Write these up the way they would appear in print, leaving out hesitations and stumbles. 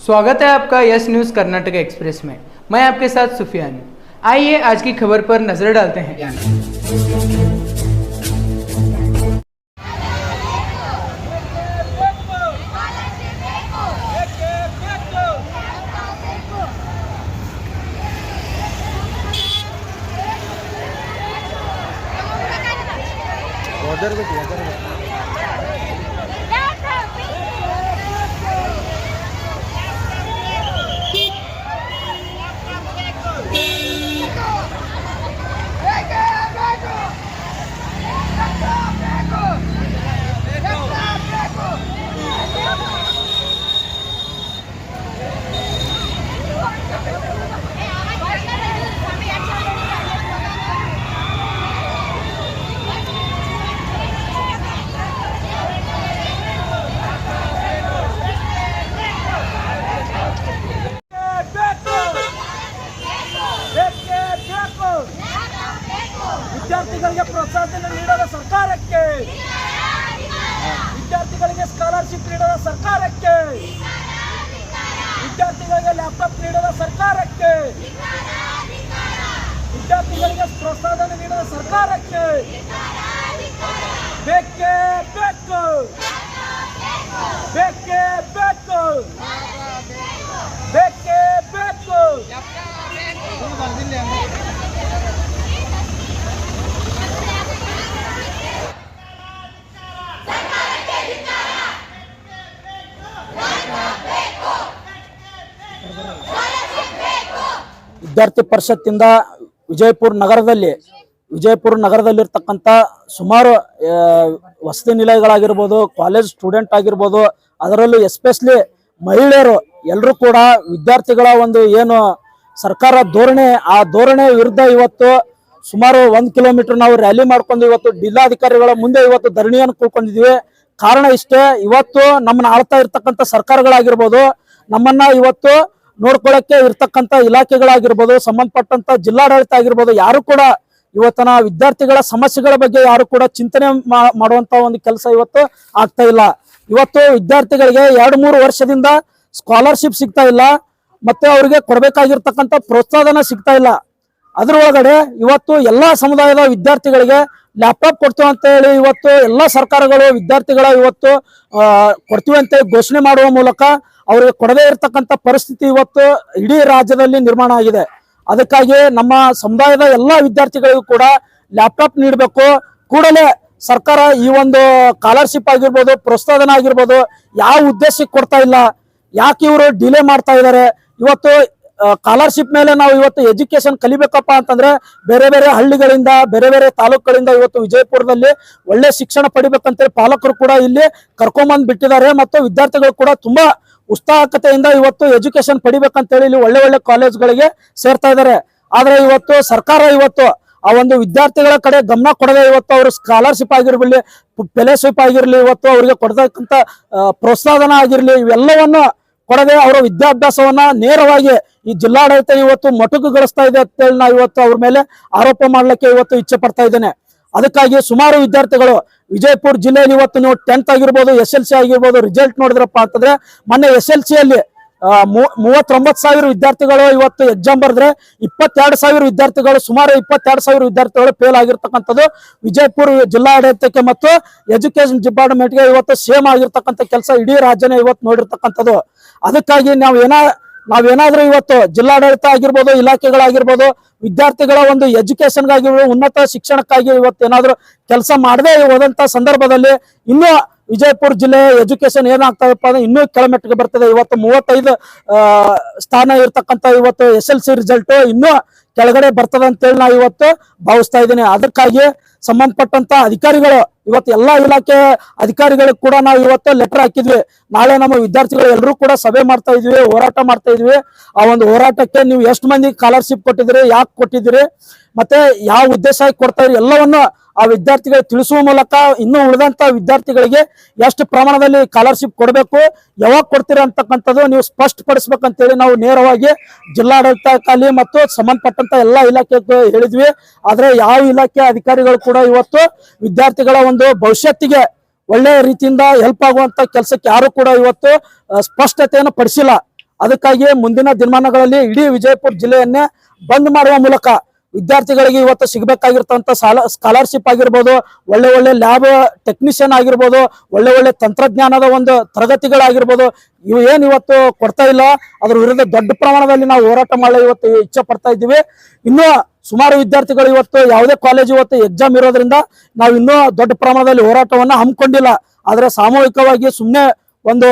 स्वागत है आपका यस न्यूज़ कर्नाटक एक्सप्रेस में। मैं आपके साथ सुफियान। आइए आज की खबर पर नजर डालते हैं। ವಿದ್ಯಾರ್ಥಿಗಳಿಗೆ ಪ್ರೋತ್ಸಾಹನ ನೀಡದ ಸರ್ಕಾರಕ್ಕೆ, ವಿದ್ಯಾರ್ಥಿಗಳಿಗೆ ಸ್ಕಾಲರ್ಶಿಪ್ ನೀಡದ ಸರ್ಕಾರಕ್ಕೆ, ವಿದ್ಯಾರ್ಥಿಗಳಿಗೆ ಲ್ಯಾಪ್ಟಾಪ್ ನೀಡದ ಸರ್ಕಾರಕ್ಕೆ, ವಿದ್ಯಾರ್ಥಿಗಳಿಗೆ ಪ್ರೋತ್ಸಾಹನ ನೀಡದ ಸರ್ಕಾರಕ್ಕೆ ಬೇಕೇ ಬೇಕು, ಬೇಕೇ ಬೇಕು, ಬೇಕೇ ಬೇಕು. ವಿದ್ಯಾರ್ಥಿ ಪರಿಷತ್ತಿಂದ ವಿಜಯಪುರ ನಗರದಲ್ಲಿರ್ತಕ್ಕಂಥ ಸುಮಾರು ವಸತಿ ನಿಲಯಗಳಾಗಿರ್ಬೋದು, ಕಾಲೇಜ್ ಸ್ಟೂಡೆಂಟ್ ಆಗಿರ್ಬೋದು, ಅದರಲ್ಲೂ ಎಸ್ಪೆಷಲಿ ಮಹಿಳೆಯರು ಎಲ್ಲರೂ ಕೂಡ ವಿದ್ಯಾರ್ಥಿಗಳ ಒಂದು ಏನು ಸರ್ಕಾರ ಧೋರಣೆ, ಆ ಧೋರಣೆ ವಿರುದ್ಧ ಇವತ್ತು ಸುಮಾರು 1 ಕಿಲೋಮೀಟರ್ ನಾವು ರ್ಯಾಲಿ ಮಾಡ್ಕೊಂಡು ಇವತ್ತು ಜಿಲ್ಲಾಧಿಕಾರಿಗಳ ಮುಂದೆ ಇವತ್ತು ಧರಣಿಯನ್ನು ಕೂತ್ಕೊಂಡಿದ್ವಿ. ಕಾರಣ ಇಷ್ಟೇ, ಇವತ್ತು ನಮ್ಮನ್ನ ಆಳ್ತಾ ಇರ್ತಕ್ಕಂಥ ಸರ್ಕಾರಗಳಾಗಿರ್ಬೋದು, ನಮ್ಮನ್ನ ಇವತ್ತು ನೋಡ್ಕೊಳ್ಳಕ್ಕೆ ಇರ್ತಕ್ಕಂಥ ಇಲಾಖೆಗಳಾಗಿರ್ಬೋದು, ಸಂಬಂಧಪಟ್ಟಂತ ಜಿಲ್ಲಾಡಳಿತ ಆಗಿರ್ಬೋದು, ಯಾರು ಕೂಡ ಇವತ್ತಿನ ವಿದ್ಯಾರ್ಥಿಗಳ ಸಮಸ್ಯೆಗಳ ಬಗ್ಗೆ ಯಾರು ಕೂಡ ಚಿಂತನೆ ಮಾಡುವಂತ ಒಂದು ಕೆಲಸ ಇವತ್ತು ಆಗ್ತಾ ಇಲ್ಲ. ಇವತ್ತು ವಿದ್ಯಾರ್ಥಿಗಳಿಗೆ 2-3 ವರ್ಷದಿಂದ ಸ್ಕಾಲರ್ಶಿಪ್ ಸಿಗ್ತಾ ಇಲ್ಲ, ಮತ್ತೆ ಅವರಿಗೆ ಕೊಡಬೇಕಾಗಿರ್ತಕ್ಕಂಥ ಪ್ರೋತ್ಸಾಹನ ಸಿಗ್ತಾ ಇಲ್ಲ. ಅದ್ರೊಳಗಡೆ ಇವತ್ತು ಎಲ್ಲಾ ಸಮುದಾಯದ ವಿದ್ಯಾರ್ಥಿಗಳಿಗೆ ಲ್ಯಾಪ್ಟಾಪ್ ಕೊಡ್ತೀವಿ ಅಂತ ಹೇಳಿ ಇವತ್ತು ಎಲ್ಲಾ ಸರ್ಕಾರಗಳು ವಿದ್ಯಾರ್ಥಿಗಳ ಇವತ್ತು ಕೊಡ್ತೀವಿ ಅಂತ ಘೋಷಣೆ ಮಾಡುವ ಮೂಲಕ ಅವರಿಗೆ ಕೊಡದೇ ಇರತಕ್ಕಂಥ ಪರಿಸ್ಥಿತಿ ಇವತ್ತು ಇಡೀ ರಾಜ್ಯದಲ್ಲಿ ನಿರ್ಮಾಣ ಆಗಿದೆ. ಅದಕ್ಕಾಗಿ ನಮ್ಮ ಸಮುದಾಯದ ಎಲ್ಲಾ ವಿದ್ಯಾರ್ಥಿಗಳಿಗೂ ಕೂಡ ಲ್ಯಾಪ್ಟಾಪ್ ನೀಡಬೇಕು. ಕೂಡಲೇ ಸರ್ಕಾರ ಈ ಒಂದು ಸ್ಕಾಲರ್ಶಿಪ್ ಆಗಿರ್ಬೋದು, ಪ್ರೋತ್ಸಾಹನ ಆಗಿರ್ಬೋದು, ಯಾವ ಉದ್ದೇಶಕ್ಕೆ ಕೊಡ್ತಾ ಇಲ್ಲ, ಯಾಕೆ ಇವರು ಡಿಲೇ ಮಾಡ್ತಾ ಇದ್ದಾರೆ? ಇವತ್ತು ಸ್ಕಾಲರ್ಶಿಪ್ ಮೇಲೆ ನಾವು ಇವತ್ತು ಎಜುಕೇಶನ್ ಕಲಿಬೇಕಪ್ಪ ಅಂತಂದ್ರೆ ಬೇರೆ ಬೇರೆ ಹಳ್ಳಿಗಳಿಂದ, ಬೇರೆ ಬೇರೆ ತಾಲೂಕುಗಳಿಂದ ಇವತ್ತು ವಿಜಯಪುರದಲ್ಲಿ ಒಳ್ಳೆ ಶಿಕ್ಷಣ ಪಡಿಬೇಕಂತೇಳಿ ಪಾಲಕರು ಕೂಡ ಇಲ್ಲಿ ಕರ್ಕೊಂಬಂದ್ ಬಿಟ್ಟಿದ್ದಾರೆ. ಮತ್ತು ವಿದ್ಯಾರ್ಥಿಗಳು ಕೂಡ ತುಂಬಾ ಉತ್ಸಾಹಕತೆಯಿಂದ ಇವತ್ತು ಎಜುಕೇಶನ್ ಪಡಿಬೇಕಂತೇಳಿ ಇಲ್ಲಿ ಒಳ್ಳೆ ಒಳ್ಳೆ ಕಾಲೇಜ್ಗಳಿಗೆ ಸೇರ್ತಾ ಇದ್ದಾರೆ. ಆದ್ರೆ ಇವತ್ತು ಸರ್ಕಾರ ಇವತ್ತು ಆ ಒಂದು ವಿದ್ಯಾರ್ಥಿಗಳ ಕಡೆ ಗಮನ ಕೊಡದೆ ಇವತ್ತು ಅವರು ಸ್ಕಾಲರ್ಶಿಪ್ ಆಗಿರ್ಲಿ, ಫೆಲೋಶಿಪ್ ಆಗಿರ್ಲಿ, ಇವತ್ತು ಅವರಿಗೆ ಕೊಡತಕ್ಕಂತ ಪ್ರೋತ್ಸಾಹನ ಆಗಿರ್ಲಿ, ಇವೆಲ್ಲವನ್ನು ಕೊಡದೆ ಅವರ ವಿದ್ಯಾಭ್ಯಾಸವನ್ನ ನೇರವಾಗಿ ಈ ಜಿಲ್ಲಾಡಳಿತ ಇವತ್ತು ಮೊಟಕುಗೊಳಿಸ್ತಾ ಇದೆ ಅಂತೇಳಿ ನಾವು ಇವತ್ತು ಅವ್ರ ಮೇಲೆ ಆರೋಪ ಮಾಡ್ಲಿಕ್ಕೆ ಇವತ್ತು ಇಚ್ಛೆ ಪಡ್ತಾ ಇದ್ದೇನೆ. ಅದಕ್ಕಾಗಿ ಸುಮಾರು ವಿದ್ಯಾರ್ಥಿಗಳು ವಿಜಯಪುರ ಜಿಲ್ಲೆಯಲ್ಲಿ ಇವತ್ತು ನೀವು 10th ಆಗಿರ್ಬೋದು, SLC ಆಗಿರ್ಬೋದು ರಿಸಲ್ಟ್ ನೋಡಿದ್ರಪ್ಪ ಅಂತಂದ್ರೆ ಮೊನ್ನೆ SLC ಅಲ್ಲಿ 39,000 ವಿದ್ಯಾರ್ಥಿಗಳು ಇವತ್ತು ಎಕ್ಸಾಮ್ ಬರೆದ್ರೆ 22,000 ವಿದ್ಯಾರ್ಥಿಗಳು, ಸುಮಾರು 22,000 ವಿದ್ಯಾರ್ಥಿಗಳು ಫೇಲ್ ಆಗಿರ್ತಕ್ಕಂಥದ್ದು ವಿಜಯಪುರ ಜಿಲ್ಲಾಡಳಿತಕ್ಕೆ ಮತ್ತು ಎಜುಕೇಶನ್ ಡಿಪಾರ್ಟ್ಮೆಂಟ್ಗೆ ಇವತ್ತು ಸೇಮ್ ಆಗಿರ್ತಕ್ಕಂಥ ಕೆಲಸ ಇಡೀ ರಾಜ್ಯನೇ ಇವತ್ತು ನೋಡಿರ್ತಕ್ಕಂಥದ್ದು. ಅದಕ್ಕಾಗಿ ನಾವೇನಾದ್ರೂ ಇವತ್ತು ಜಿಲ್ಲಾಡಳಿತ ಆಗಿರ್ಬೋದು, ಇಲಾಖೆಗಳಾಗಿರ್ಬೋದು, ವಿದ್ಯಾರ್ಥಿಗಳ ಒಂದು ಎಜುಕೇಶನ್ಗಾಗಿರ್ಬೋದು, ಉನ್ನತ ಶಿಕ್ಷಣಕ್ಕಾಗಿ ಇವತ್ತು ಏನಾದ್ರು ಕೆಲಸ ಮಾಡದೇ ಹೋದಂತ ಸಂದರ್ಭದಲ್ಲಿ ಇನ್ನೂ ವಿಜಯಪುರ ಜಿಲ್ಲೆ ಎಜುಕೇಶನ್ ಏನಾಗ್ತದಪ್ಪ ಅಂದ್ರೆ ಇನ್ನೂ ಕೆಳಮೆಟ್ಟಿಗೆ ಬರ್ತದೆ. ಇವತ್ತು 35 ಸ್ಥಾನ ಇರ್ತಕ್ಕಂಥ ಇವತ್ತು SLC ರಿಸಲ್ಟ್ ಇನ್ನೂ ಕೆಳಗಡೆ ಬರ್ತದೆ ಅಂತೇಳಿ ನಾವು ಇವತ್ತು ಭಾವಿಸ್ತಾ ಇದ್ದೀನಿ. ಅದಕ್ಕಾಗಿ ಸಂಬಂಧಪಟ್ಟಂತ ಅಧಿಕಾರಿಗಳು ಇವತ್ತು ಎಲ್ಲಾ ಇಲಾಖೆ ಅಧಿಕಾರಿಗಳಿಗೆ ಕೂಡ ನಾವು ಇವತ್ತು ಲೆಟರ್ ಹಾಕಿದ್ವಿ. ನಾಳೆ ನಮ್ಮ ವಿದ್ಯಾರ್ಥಿಗಳು ಎಲ್ಲರೂ ಕೂಡ ಸಭೆ ಮಾಡ್ತಾ ಇದ್ವಿ, ಹೋರಾಟ ಮಾಡ್ತಾ ಇದ್ವಿ. ಆ ಒಂದು ಹೋರಾಟಕ್ಕೆ ನೀವು ಎಷ್ಟು ಮಂದಿ ಸ್ಕಾಲರ್ಶಿಪ್ ಕೊಟ್ಟಿದ್ರಿ, ಯಾಕೆ ಕೊಟ್ಟಿದ್ದೀರಿ, ಮತ್ತೆ ಯಾವ ಉದ್ದೇಶ ಕೊಡ್ತಾ ಇದ್ರಿ ಎಲ್ಲವನ್ನು ಆ ವಿದ್ಯಾರ್ಥಿಗಳಿಗೆ ತಿಳಿಸುವ ಮೂಲಕ ಇನ್ನು ಉಳಿದಂತ ವಿದ್ಯಾರ್ಥಿಗಳಿಗೆ ಎಷ್ಟು ಪ್ರಮಾಣದಲ್ಲಿ ಸ್ಕಾಲರ್ಶಿಪ್ ಕೊಡಬೇಕು, ಯಾವಾಗ ಕೊಡ್ತೀರಾ ಅಂತಕ್ಕಂಥದ್ದು ನೀವು ಸ್ಪಷ್ಟಪಡಿಸಬೇಕಂತೇಳಿ ನಾವು ನೇರವಾಗಿ ಜಿಲ್ಲಾಡಳಿತಕ್ಕಾಗಲಿ ಮತ್ತು ಸಂಬಂಧಪಟ್ಟಂತ ಎಲ್ಲಾ ಇಲಾಖೆಗೆ ಹೇಳಿದ್ವಿ. ಆದ್ರೆ ಯಾವ ಇಲಾಖೆ ಅಧಿಕಾರಿಗಳು ಕೂಡ ಇವತ್ತು ವಿದ್ಯಾರ್ಥಿಗಳ ಒಂದು ಭವಿಷ್ಯತ್ತಿಗೆ ಒಳ್ಳೆಯ ರೀತಿಯಿಂದ ಹೆಲ್ಪ್ ಆಗುವಂತ ಕೆಲಸಕ್ಕೆ ಯಾರು ಕೂಡ ಇವತ್ತು ಸ್ಪಷ್ಟತೆಯನ್ನು ಪಡಿಸಿಲ್ಲ. ಅದಕ್ಕಾಗಿ ಮುಂದಿನ ದಿನಮಾನಗಳಲ್ಲಿ ಇಡೀ ವಿಜಯಪುರ ಜಿಲ್ಲೆಯನ್ನೇ ಬಂದ್ ಮಾಡುವ ಮೂಲಕ ವಿದ್ಯಾರ್ಥಿಗಳಿಗೆ ಇವತ್ತು ಸಿಗಬೇಕಾಗಿರ್ತಂತ ಸ್ಕಾಲರ್ಶಿಪ್ ಆಗಿರ್ಬೋದು, ಒಳ್ಳೆ ಒಳ್ಳೆ ಲ್ಯಾಬ್ ಟೆಕ್ನಿಷಿಯನ್ ಆಗಿರ್ಬೋದು, ಒಳ್ಳೆ ಒಳ್ಳೆ ತಂತ್ರಜ್ಞಾನದ ಒಂದು ತರಗತಿಗಳಾಗಿರ್ಬೋದು, ಇವು ಏನ್ ಇವತ್ತು ಕೊಡ್ತಾ ಇಲ್ಲ, ಅದ್ರ ವಿರುದ್ಧ ದೊಡ್ಡ ಪ್ರಮಾಣದಲ್ಲಿ ನಾವು ಹೋರಾಟ ಮಾಡಲು ಇವತ್ತು ಇಚ್ಛೆ ಪಡ್ತಾ ಇದ್ದೀವಿ. ಇನ್ನು ಸುಮಾರು ವಿದ್ಯಾರ್ಥಿಗಳು ಇವತ್ತು ಯಾವುದೇ ಕಾಲೇಜ್ ಇವತ್ತು ಎಕ್ಸಾಮ್ ಇರೋದ್ರಿಂದ ನಾವು ಇನ್ನೂ ದೊಡ್ಡ ಪ್ರಮಾಣದಲ್ಲಿ ಹೋರಾಟವನ್ನ ಹಮ್ಮಿಕೊಂಡಿಲ್ಲ. ಆದ್ರೆ ಸಾಮೂಹಿಕವಾಗಿ ಸುಮ್ಮನೆ ಒಂದು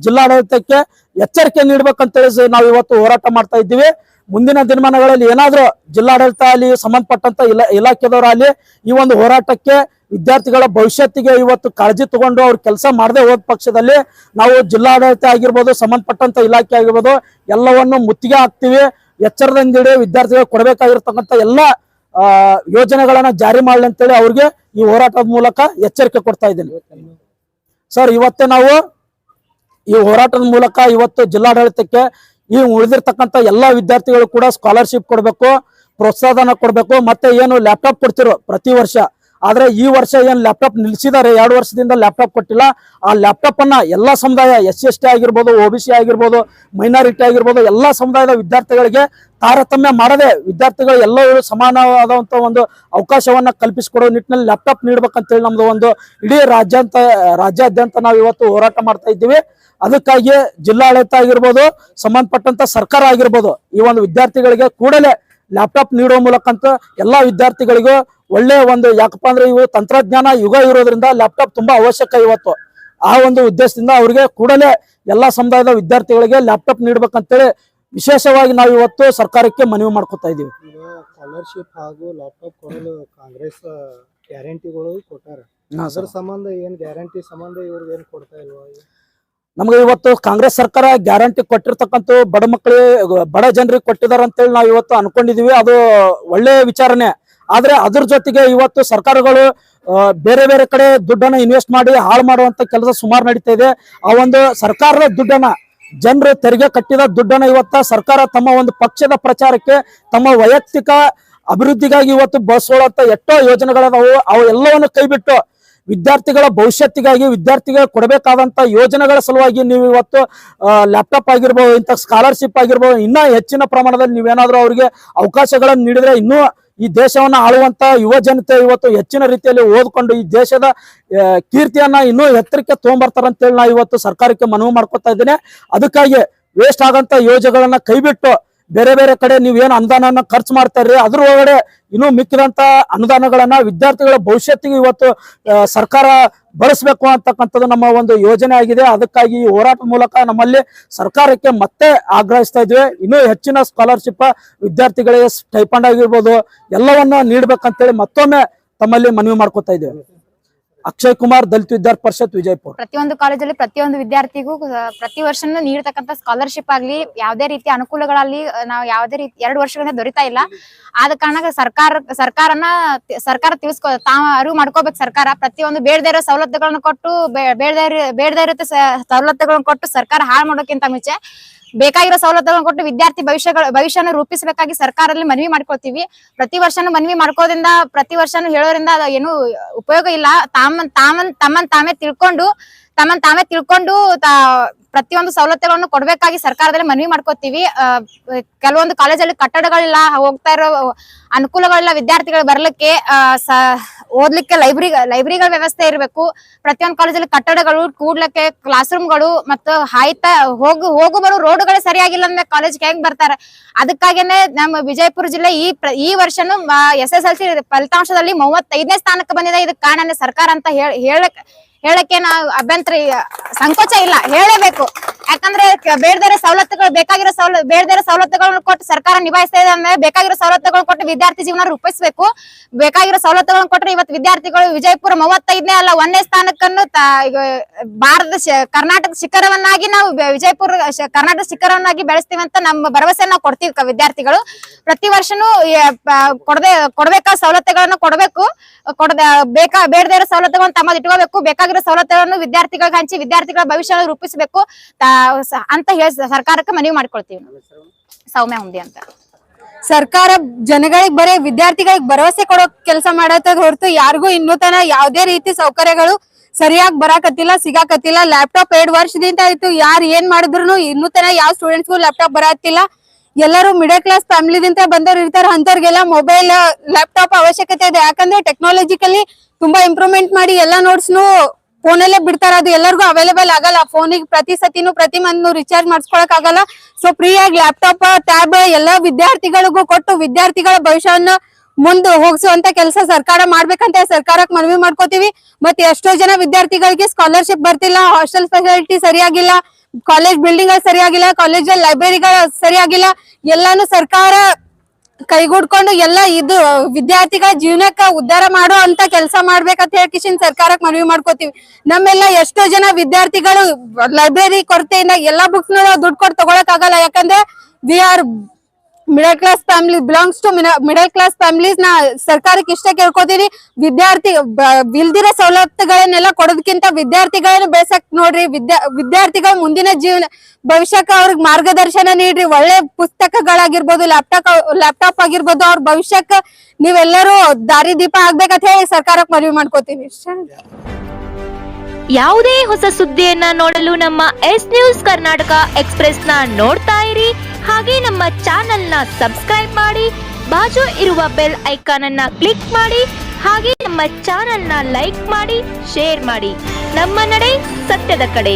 ಜಿಲ್ಲಾಡಳಿತಕ್ಕೆ ಎಚ್ಚರಿಕೆ ನೀಡ್ಬೇಕಂತೇಳಿ ನಾವು ಇವತ್ತು ಹೋರಾಟ ಮಾಡ್ತಾ ಇದ್ದೀವಿ. ಮುಂದಿನ ದಿನಮಾನಗಳಲ್ಲಿ ಏನಾದ್ರೂ ಜಿಲ್ಲಾಡಳಿತ ಅಲ್ಲಿ ಸಂಬಂಧಪಟ್ಟಂತ ಇಲಾಖೆದವರಾಗಲಿ ಈ ಒಂದು ಹೋರಾಟಕ್ಕೆ ವಿದ್ಯಾರ್ಥಿಗಳ ಭವಿಷ್ಯತ್ತಿಗೆ ಇವತ್ತು ಕಾಳಜಿ ತಗೊಂಡು ಅವ್ರು ಕೆಲಸ ಮಾಡದೆ ಹೋದ ಪಕ್ಷದಲ್ಲಿ ನಾವು ಜಿಲ್ಲಾಡಳಿತ ಆಗಿರ್ಬೋದು, ಸಂಬಂಧಪಟ್ಟಂತ ಇಲಾಖೆ ಆಗಿರ್ಬೋದು, ಎಲ್ಲವನ್ನು ಮುತ್ತಿಗೆ ಹಾಕ್ತಿವಿ. ಎಚ್ಚರದಿಂದಿಡಿ ವಿದ್ಯಾರ್ಥಿಗಳು ಕೊಡಬೇಕಾಗಿರ್ತಕ್ಕಂಥ ಎಲ್ಲ ಯೋಜನೆಗಳನ್ನ ಜಾರಿ ಮಾಡಲಿ ಅಂತೇಳಿ ಅವ್ರಿಗೆ ಈ ಹೋರಾಟದ ಮೂಲಕ ಎಚ್ಚರಿಕೆ ಕೊಡ್ತಾ ಇದ್ದೀನಿ. ಸರ್, ಇವತ್ತೇ ನಾವು ಈ ಹೋರಾಟದ ಮೂಲಕ ಇವತ್ತು ಜಿಲ್ಲಾಡಳಿತಕ್ಕೆ ಈ ಉಳಿದಿರ್ತಕ್ಕಂಥ ಎಲ್ಲಾ ವಿದ್ಯಾರ್ಥಿಗಳು ಕೂಡ ಸ್ಕಾಲರ್ಶಿಪ್ ಕೊಡಬೇಕು, ಪ್ರೋತ್ಸಾಹನ ಕೊಡಬೇಕು. ಮತ್ತೆ ಏನು ಲ್ಯಾಪ್ಟಾಪ್ ಕೊಡ್ತಿರೋ ಪ್ರತಿ ವರ್ಷ, ಆದ್ರೆ ಈ ವರ್ಷ ಏನ್ ಲ್ಯಾಪ್ಟಾಪ್ ನಿಲ್ಸಿದ್ದಾರೆ, 2 ವರ್ಷದಿಂದ ಲ್ಯಾಪ್ಟಾಪ್ ಕೊಟ್ಟಿಲ್ಲ. ಆ ಲ್ಯಾಪ್ಟಾಪ್ ಅನ್ನ ಎಲ್ಲಾ ಸಮುದಾಯ SC/ST ಆಗಿರ್ಬೋದು, OBC ಆಗಿರ್ಬೋದು, ಮೈನಾರಿಟಿ ಆಗಿರ್ಬೋದು, ಎಲ್ಲಾ ಸಮುದಾಯದ ವಿದ್ಯಾರ್ಥಿಗಳಿಗೆ ತಾರತಮ್ಯ ಮಾಡದೆ ವಿದ್ಯಾರ್ಥಿಗಳು ಎಲ್ಲರೂ ಸಮಾನವಾದಂತ ಒಂದು ಅವಕಾಶವನ್ನ ಕಲ್ಪಿಸಿಕೊಡೋ ನಿಟ್ಟಿನಲ್ಲಿ ಲ್ಯಾಪ್ಟಾಪ್ ನೀಡ್ಬೇಕಂತೇಳಿ ನಮ್ದು ಒಂದು ಇಡೀ ರಾಜ್ಯಾದ್ಯಂತ ನಾವು ಇವತ್ತು ಹೋರಾಟ ಮಾಡ್ತಾ ಇದ್ದೀವಿ. ಅದಕ್ಕಾಗಿ ಜಿಲ್ಲಾಡಳಿತ ಆಗಿರ್ಬೋದು, ಸಂಬಂಧಪಟ್ಟಂತ ಸರ್ಕಾರ ಆಗಿರ್ಬೋದು, ಈ ಒಂದು ವಿದ್ಯಾರ್ಥಿಗಳಿಗೆ ಕೂಡಲೇ ಲ್ಯಾಪ್ಟಾಪ್ ನೀಡುವ ಮೂಲಕ ಅಂತ ಎಲ್ಲಾ ವಿದ್ಯಾರ್ಥಿಗಳಿಗೂ ಒಳ್ಳೆ ಒಂದು, ಯಾಕಪ್ಪ ಅಂದ್ರೆ ಇವು ತಂತ್ರಜ್ಞಾನ ಯುಗ ಇರೋದ್ರಿಂದ ಲ್ಯಾಪ್ಟಾಪ್ ತುಂಬಾ ಅವಶ್ಯಕ ಇವತ್ತು. ಆ ಒಂದು ಉದ್ದೇಶದಿಂದ ಅವರಿಗೆ ಕೂಡಲೇ ಎಲ್ಲಾ ಸಮುದಾಯದ ವಿದ್ಯಾರ್ಥಿಗಳಿಗೆ ಲ್ಯಾಪ್ಟಾಪ್ ನೀಡ್ಬೇಕಂತೇಳಿ ವಿಶೇಷವಾಗಿ ನಾವು ಇವತ್ತು ಸರ್ಕಾರಕ್ಕೆ ಮನವಿ ಮಾಡ್ಕೊತಾ ಇದೀವಿ. ಸ್ಕಾಲರ್ಶಿಪ್ ಹಾಗೂ ಲ್ಯಾಪ್ಟಾಪ್ ಕೊಡಲು ಕಾಂಗ್ರೆಸ್ ಗ್ಯಾರಂಟಿಗಳು ಕೊಟ್ಟಾರ, ಅದರ ಸಂಬಂಧ ಏನ್ ಗ್ಯಾರಂಟಿ ಸಂಬಂಧ ಇವ್ರಿಗೆ ಏನ್ ಕೊಡ್ತಾ ಇಲ್ವಾ? ನಮ್ಗೆ ಇವತ್ತು ಕಾಂಗ್ರೆಸ್ ಸರ್ಕಾರ ಗ್ಯಾರಂಟಿ ಕೊಟ್ಟಿರ್ತಕ್ಕಂಥ ಬಡ ಮಕ್ಕಳಿಗೆ, ಬಡ ಜನರಿಗೆ ಕೊಟ್ಟಿದ್ದಾರೆ ಅಂತೇಳಿ ನಾವು ಇವತ್ತು ಅನ್ಕೊಂಡಿದೀವಿ. ಅದು ಒಳ್ಳೆ ವಿಚಾರನೆ. ಆದ್ರೆ ಅದ್ರ ಜೊತೆಗೆ ಇವತ್ತು ಸರ್ಕಾರಗಳು ಬೇರೆ ಬೇರೆ ಕಡೆ ದುಡ್ಡನ್ನ ಇನ್ವೆಸ್ಟ್ ಮಾಡಿ ಹಾಳು ಮಾಡುವಂತ ಕೆಲಸ ಸುಮಾರು ನಡೀತಾ ಇದೆ. ಆ ಒಂದು ಸರ್ಕಾರದ ದುಡ್ಡನ್ನ, ಜನರು ತೆರಿಗೆ ಕಟ್ಟಿದ ದುಡ್ಡನ್ನ ಇವತ್ತ ಸರ್ಕಾರ ತಮ್ಮ ಒಂದು ಪಕ್ಷದ ಪ್ರಚಾರಕ್ಕೆ, ತಮ್ಮ ವೈಯಕ್ತಿಕ ಅಭಿವೃದ್ಧಿಗಾಗಿ ಇವತ್ತು ಬಳಸೋಳಂತ ಎಷ್ಟೋ ಯೋಜನೆಗಳದಾವು. ಅವು ಎಲ್ಲವನ್ನು ಕೈಬಿಟ್ಟು ವಿದ್ಯಾರ್ಥಿಗಳ ಭವಿಷ್ಯತ್ತಿಗಾಗಿ, ವಿದ್ಯಾರ್ಥಿಗಳಿಗೆ ಕೊಡಬೇಕಾದಂತ ಯೋಜನೆಗಳ ಸಲುವಾಗಿ ನೀವು ಇವತ್ತು ಲ್ಯಾಪ್ಟಾಪ್ ಆಗಿರ್ಬೋದು, ಇಂಥ ಸ್ಕಾಲರ್ಶಿಪ್ ಆಗಿರ್ಬೋದು, ಇನ್ನ ಹೆಚ್ಚಿನ ಪ್ರಮಾಣದಲ್ಲಿ ನೀವೇನಾದ್ರೂ ಅವರಿಗೆ ಅವಕಾಶಗಳನ್ನು ನೀಡಿದ್ರೆ ಇನ್ನೂ ಈ ದೇಶವನ್ನ ಆಳುವಂತ ಯುವ ಜನತೆ ಇವತ್ತು ಹೆಚ್ಚಿನ ರೀತಿಯಲ್ಲಿ ಓದ್ಕೊಂಡು ಈ ದೇಶದ ಕೀರ್ತಿಯನ್ನ ಇನ್ನೂ ಎತ್ತರಕ್ಕೆ ತಗೊಂಡ್ಬರ್ತಾರಂತೇಳಿ ನಾ ಇವತ್ತು ಸರ್ಕಾರಕ್ಕೆ ಮನವಿ ಮಾಡ್ಕೊತಾ ಇದ್ದೇನೆ. ಅದಕ್ಕಾಗಿ ವೇಸ್ಟ್ ಆಗಂತ ಯೋಜನೆಗಳನ್ನ ಕೈಬಿಟ್ಟು ಬೇರೆ ಬೇರೆ ಕಡೆ ನೀವೇನು ಅನುದಾನವನ್ನ ಖರ್ಚು ಮಾಡ್ತಾರ್ರಿ, ಅದ್ರ ಒಳಗಡೆ ಇನ್ನೂ ಮಿಕ್ಕಿದಂತ ಅನುದಾನಗಳನ್ನ ವಿದ್ಯಾರ್ಥಿಗಳ ಭವಿಷ್ಯತ್ತಿಗೆ ಇವತ್ತು ಸರ್ಕಾರ ಬಳಸಬೇಕು ಅಂತಕ್ಕಂಥದ್ದು ನಮ್ಮ ಒಂದು ಯೋಜನೆ ಆಗಿದೆ. ಅದಕ್ಕಾಗಿ ಈ ಹೋರಾಟ ಮೂಲಕ ನಮ್ಮಲ್ಲಿ ಸರ್ಕಾರಕ್ಕೆ ಮತ್ತೆ ಆಗ್ರಹಿಸ್ತಾ ಇದ್ವಿ, ಇನ್ನೂ ಹೆಚ್ಚಿನ ಸ್ಕಾಲರ್ಶಿಪ್ ವಿದ್ಯಾರ್ಥಿಗಳಿಗೆ ಸ್ಟೈಪಂಡ್ ಆಗಿರ್ಬೋದು ಎಲ್ಲವನ್ನ ನೀಡ್ಬೇಕಂತೇಳಿ ಮತ್ತೊಮ್ಮೆ ತಮ್ಮಲ್ಲಿ ಮನವಿ ಮಾಡ್ಕೊತಾ ಇದ್ದೇವೆ. ಅಕ್ಷಯ್ ಕುಮಾರ್, ದಲಿತ ವಿದ್ಯಾರ್ಥಿ ಪರಿಷತ್, ವಿಜಯಪುರ. ಪ್ರತಿಯೊಂದು ಕಾಲೇಜಲ್ಲಿ ಪ್ರತಿಯೊಂದು ವಿದ್ಯಾರ್ಥಿಗೂ ಪ್ರತಿ ವರ್ಷನೂ ನೀಡತಕ್ಕಂತ ಸ್ಕಾಲರ್ಶಿಪ್ ಆಗ್ಲಿ, ಯಾವುದೇ ರೀತಿ ಅನುಕೂಲಗಳಲ್ಲಿ ನಾವು ಯಾವುದೇ ರೀತಿ 2 ವರ್ಷಗಳಿಂದ ದೊರೀತಾ ಇಲ್ಲ. ಆದ ಕಾರಣ ಸರ್ಕಾರ ತಾವು ಅರಿವು ಮಾಡ್ಕೋಬೇಕು. ಸರ್ಕಾರ ಪ್ರತಿಯೊಂದು ಬೇಡದೇ ಇರೋ ಸವಲತ್ತುಗಳನ್ನ ಕೊಟ್ಟು, ಬೇಡದೇ ಇರೋ ಸವಲತ್ತುಗಳನ್ನ ಕೊಟ್ಟು ಸರ್ಕಾರ ಹಾಳು ಮಾಡೋಕ್ಕಿಂತ ಮುಂಚೆ ಬೇಕಾಗಿರೋ ಸವಲತ್ತುಗಳನ್ನ ಕೊಟ್ಟು ವಿದ್ಯಾರ್ಥಿ ಭವಿಷ್ಯನ ರೂಪಿಸಬೇಕಾಗಿ ಸರ್ಕಾರದಲ್ಲಿ ಮನವಿ ಮಾಡ್ಕೊಳ್ತೀವಿ. ಪ್ರತಿ ವರ್ಷನೂ ಮನವಿ ಮಾಡ್ಕೋದ್ರಿಂದ, ಪ್ರತಿ ವರ್ಷನೂ ಹೇಳೋದ್ರಿಂದ ಅದು ಏನು ಉಪಯೋಗ ಇಲ್ಲ. ತಮ್ಮನ್ ತಾವೇ ತಿಳ್ಕೊಂಡು ಪ್ರತಿಯೊಂದು ಸವಲತ್ತುಗಳನ್ನು ಕೊಡ್ಬೇಕಾಗಿ ಸರ್ಕಾರದಲ್ಲಿ ಮನವಿ ಮಾಡ್ಕೋತೀವಿ. ಕೆಲವೊಂದು ಕಾಲೇಜಲ್ಲಿ ಕಟ್ಟಡಗಳಿಲ್ಲ, ಹೋಗ್ತಾ ಇರೋ ಅನುಕೂಲಗಳಿಲ್ಲ. ವಿದ್ಯಾರ್ಥಿಗಳು ಬರ್ಲಿಕ್ಕೆ ಓದ್ಲಿಕ್ಕೆ ಲೈಬ್ರರಿಗಳ ವ್ಯವಸ್ಥೆ ಇರಬೇಕು. ಪ್ರತಿಯೊಂದು ಕಾಲೇಜಲ್ಲಿ ಕಟ್ಟಡಗಳು, ಕೂಡ್ಲಿಕ್ಕೆ ಕ್ಲಾಸ್ ರೂಮ್ಗಳು ಮತ್ತು ಹೋಗು ಬರೋ ರೋಡ್ಗಳೇ ಸರಿಯಾಗಿಲ್ಲ ಅಂದ್ರೆ ಕಾಲೇಜ್ಗೆ ಹೆಂಗ್ ಬರ್ತಾರೆ? ಅದಕ್ಕಾಗಿನೇ ನಮ್ಮ ವಿಜಯಪುರ ಜಿಲ್ಲೆ ಈ ವರ್ಷನು SSLC ಫಲಿತಾಂಶದಲ್ಲಿ 35ನೇ ಸ್ಥಾನಕ್ಕೆ ಬಂದಿದೆ. ಇದಕ್ಕೆ ಕಾರಣ ಸರ್ಕಾರ ಅಂತ ಹೇಳಕ್ಕೆ ನಾವು ಅಭ್ಯಂತರ ಸಂಕೋಚ ಇಲ್ಲ, ಹೇಳಬೇಕು. ಯಾಕಂದ್ರೆ ಬೇಡದೇ ಸವಲತ್ತುಗಳನ್ನು ಕೊಟ್ಟು ಸರ್ಕಾರ ನಿಭಾಯಿಸ್ತಾ ಇದೆ ಅಂದ್ರೆ ಬೇಕಾಗಿರೋ ಸವಲತ್ತುಗಳು ಕೊಟ್ಟು ವಿದ್ಯಾರ್ಥಿ ಜೀವನ ರೂಪಿಸಬೇಕು. ಬೇಕಾಗಿರೋ ಸವಲತ್ತುಗಳನ್ನು ಕೊಟ್ಟರೆ ಇವತ್ತು ವಿದ್ಯಾರ್ಥಿಗಳು ವಿಜಯಪುರ 35ನೇ ಅಲ್ಲ 1ನೇ ಸ್ಥಾನಕ್ಕನ್ನು ಕರ್ನಾಟಕ ಶಿಖರವನ್ನಾಗಿ ನಾವು ಕರ್ನಾಟಕ ಶಿಖರವನ್ನಾಗಿ ಬೆಳೆಸ್ತೀವಿ ಅಂತ ನಮ್ಮ ಭರವಸೆ ನಾವು ಕೊಡ್ತೀವಿ. ವಿದ್ಯಾರ್ಥಿಗಳು ಪ್ರತಿ ವರ್ಷನೂ ಕೊಡ್ಬೇಕಾದ ಸವಲತ್ತುಗಳನ್ನು ಕೊಡಬೇಕು. ಬೇಡದೇ ಇರೋ ಸವಲತ್ತುಗಳನ್ನು ತಮ್ಮದು ಇಟ್ಕೋಬೇಕು. ಬೇಕಾಗಿರೋ ಸವಲತ್ತುಗಳನ್ನು ವಿದ್ಯಾರ್ಥಿಗಳಿಗೆ ಹಂಚಿ ವಿದ್ಯಾರ್ಥಿಗಳ ಭವಿಷ್ಯ ರೂಪಿಸಬೇಕು ಅಂತ ಹೇಳಿ ಸರ್ಕಾರಕ್ಕೆ ಮನವಿ ಮಾಡ್ಕೊಳ್ತೀವಿ. ಸೌಮ್ಯ ಹುಂದಿ ಅಂತ. ಸರ್ಕಾರ ಜನಗಳಿಗೆ ಬರೀ ವಿದ್ಯಾರ್ಥಿಗಳಿಗೆ ಭರವಸೆ ಕೊಡೋ ಕೆಲಸ ಮಾಡತ್ತದ ಹೊರತು ಯಾರಿಗೂ ಇನ್ನೂ ತನ ಯಾವುದೇ ರೀತಿ ಸೌಕರ್ಯಗಳು ಸರಿಯಾಗಿ ಬರಾಕತ್ತಿಲ್ಲ, ಸಿಗಾಕತ್ತಿಲ್ಲ. ಲ್ಯಾಪ್ಟಾಪ್ 2 ವರ್ಷದಿಂದ ಆಯ್ತು, ಯಾರು ಏನ್ ಮಾಡಿದ್ರು ಇನ್ನೂ ತನ ಯಾವ ಸ್ಟೂಡೆಂಟ್ಸ್ಗೂ ಲ್ಯಾಪ್ಟಾಪ್ ಬರಾತಿಲ್ಲ. ಎಲ್ಲರೂ ಮಿಡಲ್ ಕ್ಲಾಸ್ ಫ್ಯಾಮಿಲಿದಿಂದ ಬಂದವ್ರು ಇರ್ತಾರೆ, ಅಂತವ್ರಿಗೆಲ್ಲ ಮೊಬೈಲ್ ಲ್ಯಾಪ್ಟಾಪ್ ಅವಶ್ಯಕತೆ ಇದೆ. ಯಾಕಂದ್ರೆ ಟೆಕ್ನಾಲಜಿಕಲಿ ತುಂಬಾ ಇಂಪ್ರೂವ್ಮೆಂಟ್ ಮಾಡಿ ಎಲ್ಲಾ ನೋಟ್ಸ್ನು ಫೋನಲ್ಲೇ ಬಿಡ್ತಾರ. ಅದು ಎಲ್ಲರಿಗೂ ಅವೈಲೇಬಲ್ ಆಗಲ್ಲ. ಫೋನಿಗೆ ಪ್ರತಿ ಮಂತ್ ರಿಚಾರ್ಜ್ ಮಾಡಿಸ್ಕೊಳಕ್ ಆಗಲ್ಲ. ಸೊ ಫ್ರೀ ಆಗಿ ಲ್ಯಾಪ್ಟಾಪ್, ಟ್ಯಾಬ್ ಎಲ್ಲಾ ವಿದ್ಯಾರ್ಥಿಗಳಿಗೂ ಕೊಟ್ಟು ವಿದ್ಯಾರ್ಥಿಗಳ ಭವಿಷ್ಯವನ್ನ ಮುಂದೆ ಹೋಗಿಸುವಂತ ಕೆಲಸ ಸರ್ಕಾರ ಮಾಡ್ಬೇಕಂತ ಸರ್ಕಾರಕ್ಕೆ ಮನವಿ ಮಾಡ್ಕೋತೀವಿ. ಮತ್ತೆ ಎಷ್ಟೋ ಜನ ವಿದ್ಯಾರ್ಥಿಗಳಿಗೆ ಸ್ಕಾಲರ್ಶಿಪ್ ಬರ್ತಿಲ್ಲ, ಹಾಸ್ಟೆಲ್ ಫೆಸಿಲಿಟಿ ಸರಿಯಾಗಿಲ್ಲ, ಕಾಲೇಜ್ ಬಿಲ್ಡಿಂಗ್ ಸರಿಯಾಗಿಲ್ಲ, ಕಾಲೇಜಲ್ಲಿ ಲೈಬ್ರರಿಗಳು ಸರಿಯಾಗಿಲ್ಲ. ಎಲ್ಲಾನು ಸರ್ಕಾರ ಕೈಗೂಡ್ಕೊಂಡು ಎಲ್ಲ ಇದು ವಿದ್ಯಾರ್ಥಿಗಳ ಜೀವನಕ್ಕ ಉದ್ಧಾರ ಮಾಡೋ ಅಂತ ಕೆಲಸ ಮಾಡ್ಬೇಕಂತ ಹೇಳಿ ಸರ್ಕಾರಕ್ಕೆ ಮನವಿ ಮಾಡ್ಕೋತೀವಿ. ನಮ್ಮೆಲ್ಲ ಎಷ್ಟೋ ಜನ ವಿದ್ಯಾರ್ಥಿಗಳು ಲೈಬ್ರರಿ ಕೊರತೆಯಿಂದ ಎಲ್ಲಾ ಬುಕ್ಸ್ ದುಡ್ಡು ಕೊಟ್ಟು ತಗೊಳಕ್ ಆಗಲ್ಲ. ಯಾಕಂದ್ರೆ we are middle class family, belongs to middle class families. ನಾ ಸರ್ಕಾರಕ್ಕೆ ಇಷ್ಟ ಕೇಳ್ಕೊತೀನಿ, ಇಲ್ದಿರೋ ಸವಲತ್ತುಗಳನ್ನೆಲ್ಲ ಕೊಡೋದಕ್ಕಿಂತ ವಿದ್ಯಾರ್ಥಿಗಳನ್ನ ಬೆಳೆಸಕ್ ನೋಡ್ರಿ. ವಿದ್ಯಾರ್ಥಿಗಳ ಮುಂದಿನ ಭವಿಷ್ಯಕ್ಕೆ ಅವ್ರಿಗೆ ಮಾರ್ಗದರ್ಶನ ನೀಡ್ರಿ. ಒಳ್ಳೆ ಪುಸ್ತಕಗಳಾಗಿರ್ಬೋದು, ಲ್ಯಾಪ್ಟಾಪ್ ಆಗಿರ್ಬೋದು, ಅವ್ರ ಭವಿಷ್ಯಕ್ಕೆ ನೀವೆಲ್ಲರೂ ದಾರಿ ದೀಪ ಆಗ್ಬೇಕಂತ ಹೇಳಿ ಸರ್ಕಾರಕ್ಕೆ ಮನವಿ ಮಾಡ್ಕೋತೀವಿ. ಯಾವುದೇ ಹೊಸ ಸುದ್ದಿಯನ್ನ ನೋಡಲು ನಮ್ಮ ಎಸ್ ನ್ಯೂಸ್ ಕರ್ನಾಟಕ ಎಕ್ಸ್ಪ್ರೆಸ್ ನ ನೋಡ್ತಾ ಇರಿ. ಹಾಗೆ ನಮ್ಮ ಚಾನೆಲ್ ನ ಸಬ್ಸ್ಕ್ರೈಬ್ ಮಾಡಿ, ಬಾಜು ಇರುವ ಬೆಲ್ ಐಕಾನ್ ಅನ್ನ ಕ್ಲಿಕ್ ಮಾಡಿ. ಹಾಗೆ ನಮ್ಮ ಚಾನೆಲ್ ನ ಲೈಕ್ ಮಾಡಿ, ಶೇರ್ ಮಾಡಿ. ನಮ್ಮ ನಡೆ ಸತ್ಯದ ಕಡೆ.